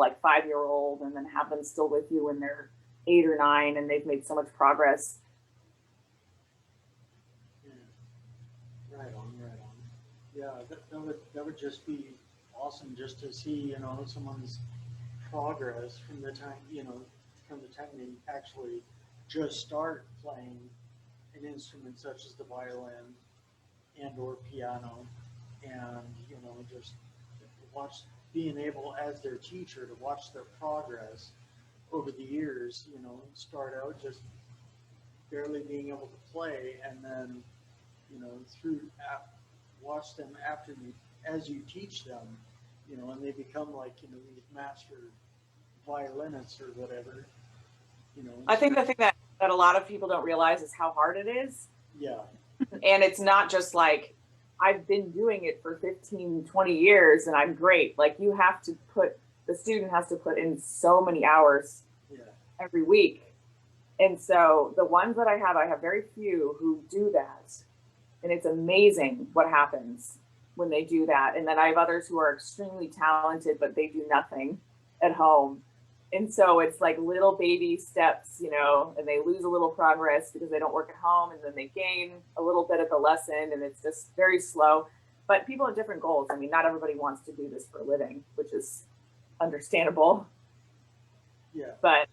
like 5-year-old and then have them still with you when they're 8 or 9 and they've made so much progress. Yeah. Right on, right on. Yeah, that would just be awesome just to see, you know, someone's progress from the time, you know, from the time they actually just start playing an instrument such as the violin and or piano, and you know, just watch, being able as their teacher to watch their progress over the years, you know, start out just barely being able to play, and then, you know, watch them after you, as you teach them, you know, and they become like, you know, these master violinists or whatever, you know. I think the thing that a lot of people don't realize is how hard it is. Yeah. And it's not just like, I've been doing it for 15, 20 years and I'm great. Like the student has to put in so many hours every week. And so the ones that I have very few who do that. And it's amazing what happens when they do that. And then I have others who are extremely talented, but they do nothing at home. And so it's like little baby steps, you know, and they lose a little progress because they don't work at home, and then they gain a little bit at the lesson, and it's just very slow. But people have different goals. I mean, not everybody wants to do this for a living, which is understandable. Yeah. But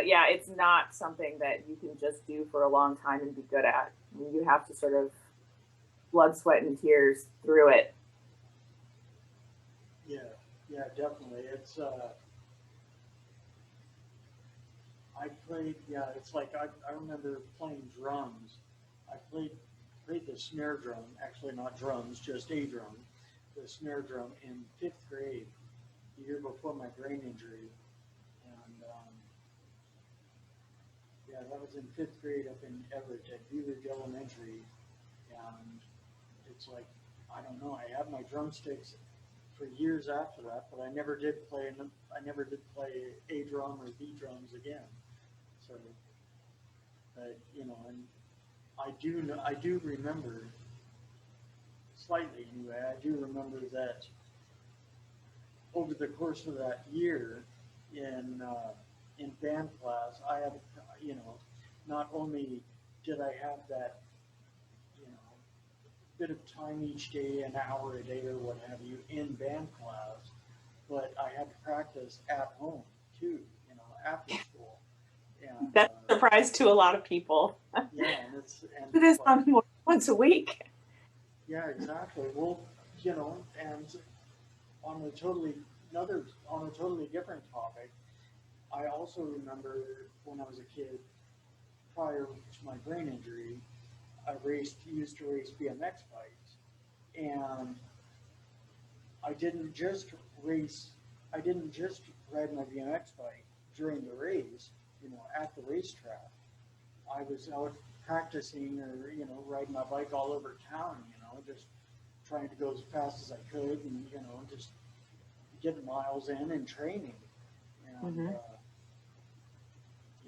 yeah, it's not something that you can just do for a long time and be good at. I mean, you have to sort of blood, sweat, and tears through it. Yeah, yeah, definitely. It's I played, yeah, it's like I remember playing drums. I played the snare drum, actually not drums, just a drum, the snare drum in 5th grade, the year before my brain injury. And yeah, that was in 5th grade up in Everett at Beaver Elementary. And it's like, I don't know, I had my drumsticks for years after that, but I never did play A drum or B drums again. So, but you know, and I do remember slightly anyway. I do remember that over the course of that year in band class, I had, you know, not only did I have that, you know, bit of time each day, an hour a day or what have you, in band class, but I had to practice at home too, you know, after school. And That's a surprise to a lot of people. yeah, It is like, once a week. yeah, exactly. Well, you know, and on a totally on a totally different topic, I also remember when I was a kid, prior to my brain injury, used to race BMX bikes, and I didn't just race, I didn't just ride my BMX bike during the race, you know, at the racetrack. I was out practicing or, you know, riding my bike all over town, you know, just trying to go as fast as I could and, you know, just getting miles in and training. And, you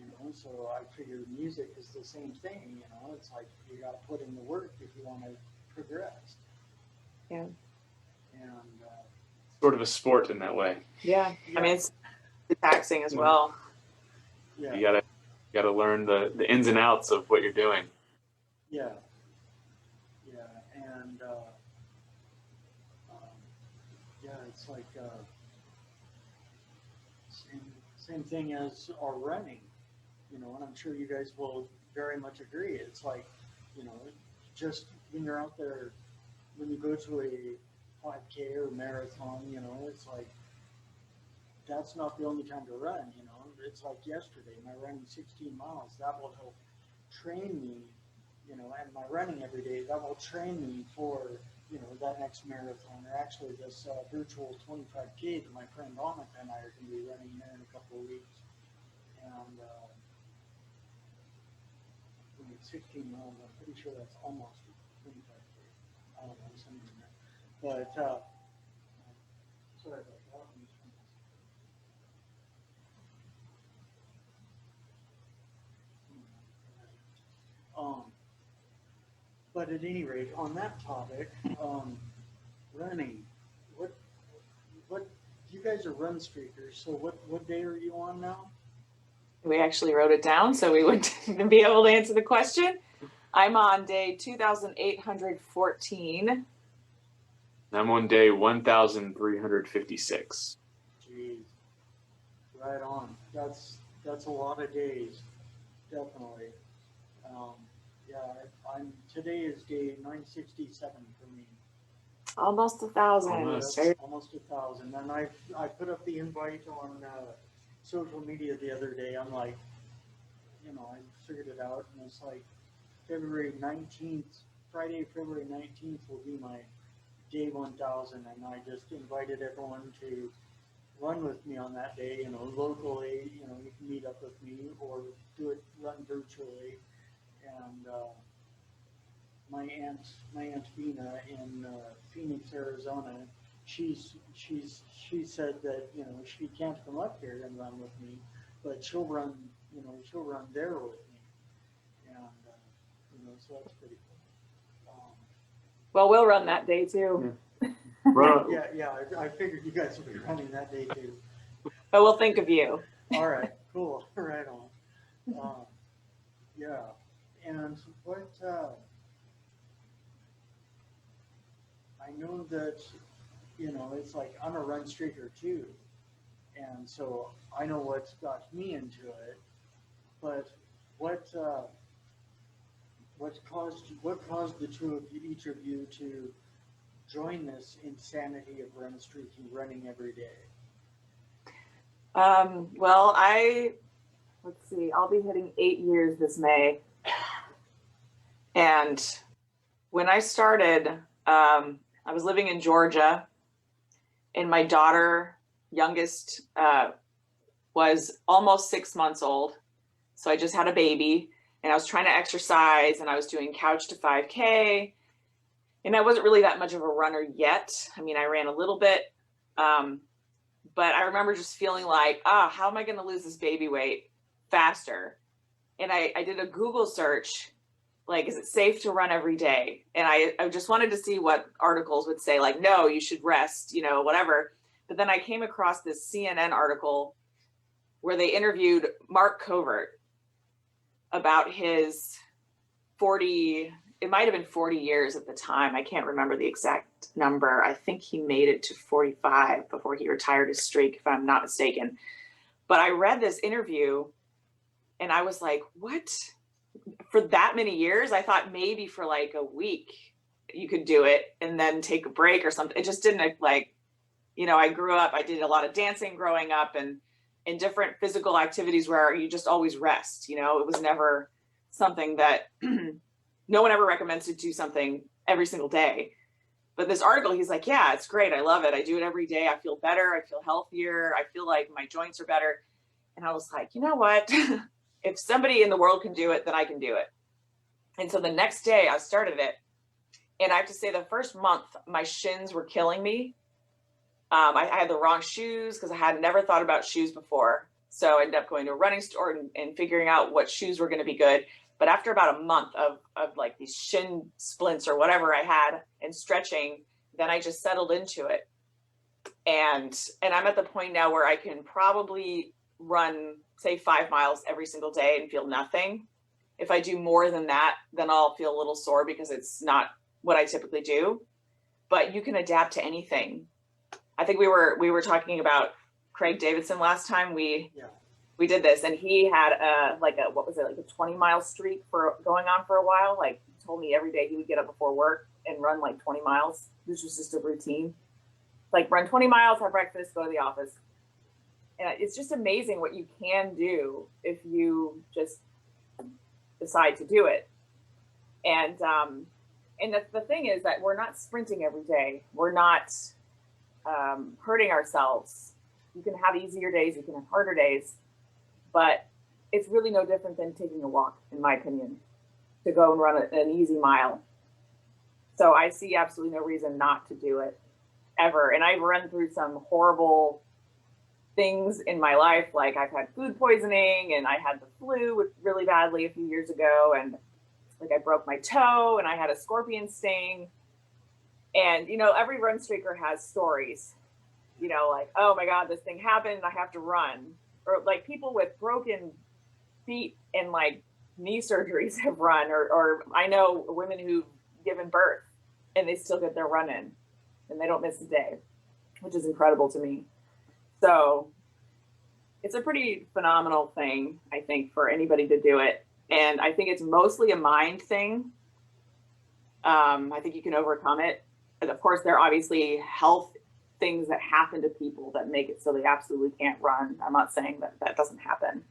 know, so I figured music is the same thing, you know, it's like you got to put in the work if you want to progress. Yeah. And, sort of a sport in that way. Yeah. I mean, it's taxing as well. Yeah. You gotta learn the ins and outs of what you're doing. Yeah. Yeah. And yeah, it's like same thing as our running, you know, and I'm sure you guys will very much agree. It's like, you know, just when you're out there, when you go to a 5K or marathon, you know, it's like that's not the only time to run, you know. It's like yesterday, my running 16 miles, that will help train me, you know, and my running every day, that will train me for, you know, that next marathon, or actually this virtual 25K that my friend Monica and I are going to be running here in a couple of weeks. And 16 miles, I'm pretty sure that's almost 25K. I don't know, something like that. But, sorry about that. But at any rate, on that topic, running, what you guys are run streakers. So what day are you on now? We actually wrote it down so we would be able to answer the question. I'm on day 2,814. I'm on day 1,356. Jeez, right on. That's a lot of days, definitely. Um, yeah, today is day 967 for me. Almost 1,000. Almost. That's almost 1,000. And I put up the invite on social media the other day. I'm like, I figured it out, and it's like February 19th, Friday, February 19th will be my day 1,000, and I just invited everyone to run with me on that day. Locally, you can meet up with me or run virtually. And my aunt Bina in Phoenix, Arizona, she said that she can't come up here and run with me, but she'll run there with me, and so that's pretty cool. Well, we'll run that day too. Yeah, I figured you guys would be running that day too. But we'll think of you. All right, cool, right on. Yeah, and what I know that it's like I'm a run streaker too, and so I know what's got me into it. But what caused the each of you to join this insanity of run streaking, running every day? Well, let's see, I'll be hitting 8 years this May. And when I started, I was living in Georgia, and my daughter, youngest, was almost 6 months old. So I just had a baby, and I was trying to exercise, and I was doing couch to 5K. And I wasn't really that much of a runner yet. I mean, I ran a little bit, but I remember just feeling like, how am I going to lose this baby weight faster? And I did a Google search, like, is it safe to run every day? And I just wanted to see what articles would say, like, no, you should rest, whatever. But then I came across this CNN article where they interviewed Mark Covert about his 40, it might have been 40 years at the time. I can't remember the exact number. I think he made it to 45 before he retired his streak, if I'm not mistaken. But I read this interview and I was like, what? For that many years? I thought maybe for like a week you could do it and then take a break or something. It just didn't I grew up, I did a lot of dancing growing up and in different physical activities where you just always rest. It was never something that no one ever recommends to do something every single day. But this article, he's like, yeah, it's great. I love it. I do it every day. I feel better. I feel healthier. I feel like my joints are better. And I was like, you know what? If somebody in the world can do it, then I can do it. And so the next day I started it. And I have to say the first month, my shins were killing me. I had the wrong shoes because I had never thought about shoes before. So I ended up going to a running store and figuring out what shoes were going to be good. But after about a month of like these shin splints or whatever I had and stretching, then I just settled into it. And I'm at the point now where I can probably run, say, 5 miles every single day and feel nothing. If I do more than that, then I'll feel a little sore because it's not what I typically do. But you can adapt to anything. I think we were talking about Craig Davidson last time we did this, and he had a 20-mile streak for going on for a while. Like, he told me every day he would get up before work and run like 20 miles. This was just a routine. Like, run 20 miles, have breakfast, go to the office. And it's just amazing what you can do if you just decide to do it. And the thing is that we're not sprinting every day. We're not hurting ourselves. You can have easier days, you can have harder days, but it's really no different than taking a walk, in my opinion, to go and run an easy mile. So I see absolutely no reason not to do it ever. And I've run through some horrible things in my life. Like, I've had food poisoning and I had the flu really badly a few years ago. And like, I broke my toe and I had a scorpion sting. And, every run streaker has stories. you know, like, oh my God, this thing happened, I have to run. Or like people with broken feet and like knee surgeries have run, or I know women who've given birth and they still get their run in and they don't miss a day, which is incredible to me. So it's a pretty phenomenal thing, I think, for anybody to do it. And I think it's mostly a mind thing. I think you can overcome it. And of course, there are obviously health things that happen to people that make it so they absolutely can't run. I'm not saying that that doesn't happen.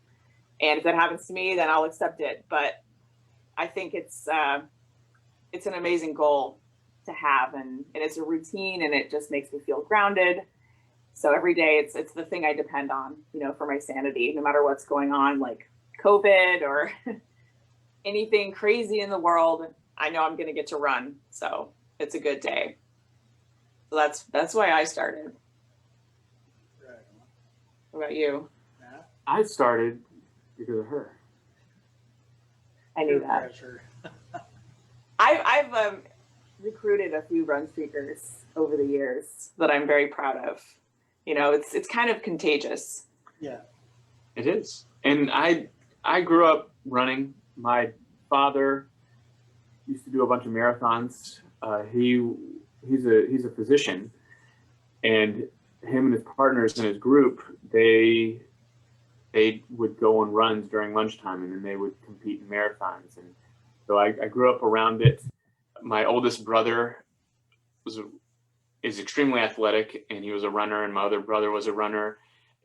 And if that happens to me, then I'll accept it. But I think it's an amazing goal to have, and it's a routine, and it just makes me feel grounded. So every day it's the thing I depend on, you know, for my sanity, no matter what's going on, like COVID or anything crazy in the world. I know I'm going to get to run. So it's a good day. So that's why I started. Right. What about you? Yeah. I started because of her. I knew that. Pressure. I've recruited a few run streakers over the years that I'm very proud of. You know, it's kind of contagious. Yeah. It is. And I grew up running. My father used to do a bunch of marathons. He's a physician, and him and his partners in his group, they would go on runs during lunchtime, and then they would compete in marathons. And so I grew up around it. My oldest brother is extremely athletic, and he was a runner, and my other brother was a runner,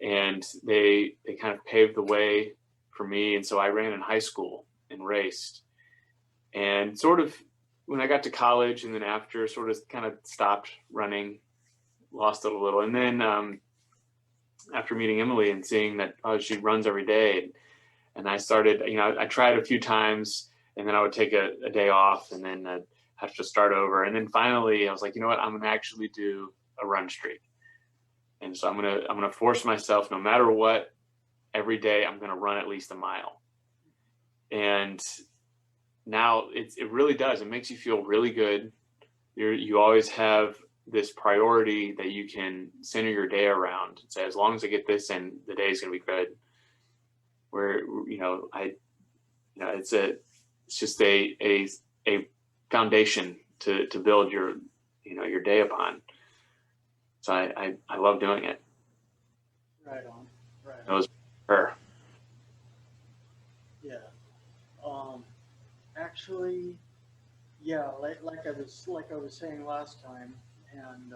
and they kind of paved the way for me. And so I ran in high school and raced, and sort of when I got to college and then after, sort of kind of stopped running, lost it a little. And then after meeting Emily and seeing that she runs every day, and I started, you know, I tried a few times, and then I would take a day off, and then have to start over. And then finally I was like, you know what, I'm gonna actually do a run streak. And so I'm gonna force myself, no matter what, every day I'm gonna run at least a mile. And now it really does. It makes you feel really good. You always have this priority that you can center your day around and say, as long as I get this in, the day is gonna be good. Where it's just a foundation to build your day upon. So I love doing it. Right on. Right. It was her. Yeah. Actually, yeah, like I was saying last time, and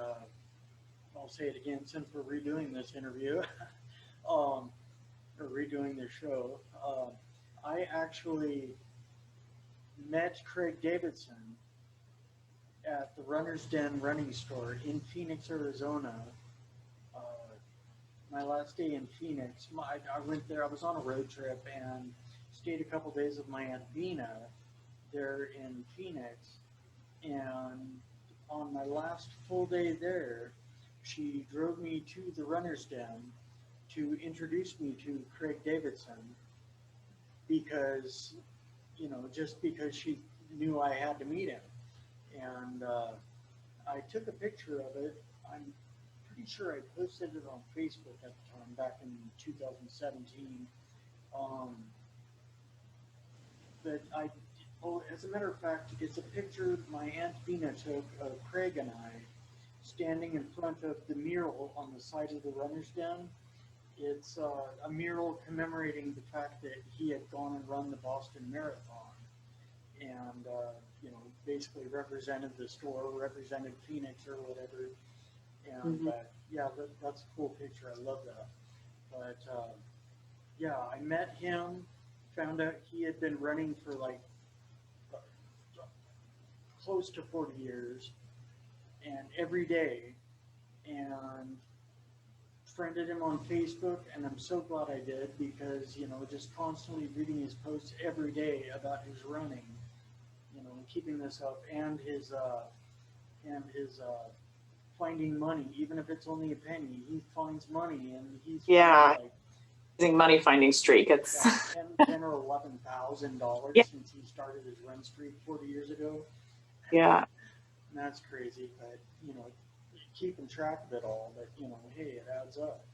I'll say it again since we're redoing this interview, or redoing the show. I actually met Craig Davidson at the Runner's Den running store in Phoenix, Arizona. My last day in Phoenix, I went there. I was on a road trip and stayed a couple days with my Aunt Vina there in Phoenix. And on my last full day there, she drove me to the Runner's Den to introduce me to Craig Davidson because, just because she knew I had to meet him. And I took a picture of it. I'm pretty sure I posted it on Facebook at the time, back in 2017. But as a matter of fact, it's a picture my Aunt Vina took of Craig and I standing in front of the mural on the side of the Runner's Den. It's a mural commemorating the fact that he had gone and run the Boston Marathon, and basically represented the store, represented Phoenix or whatever. And yeah, that's a cool picture. I love that. But yeah, I met him, found out he had been running for like close to 40 years, and every day, and friended him on Facebook, and I'm so glad I did, because just constantly reading his posts every day about his running, keeping this up, and his finding money, even if it's only a penny, he finds money, and he's using money finding streak. It's $10 or $11,000 since he started his run streak 40 years ago. Yeah, And that's crazy, but keeping track of it all, but, you know, hey, it adds up.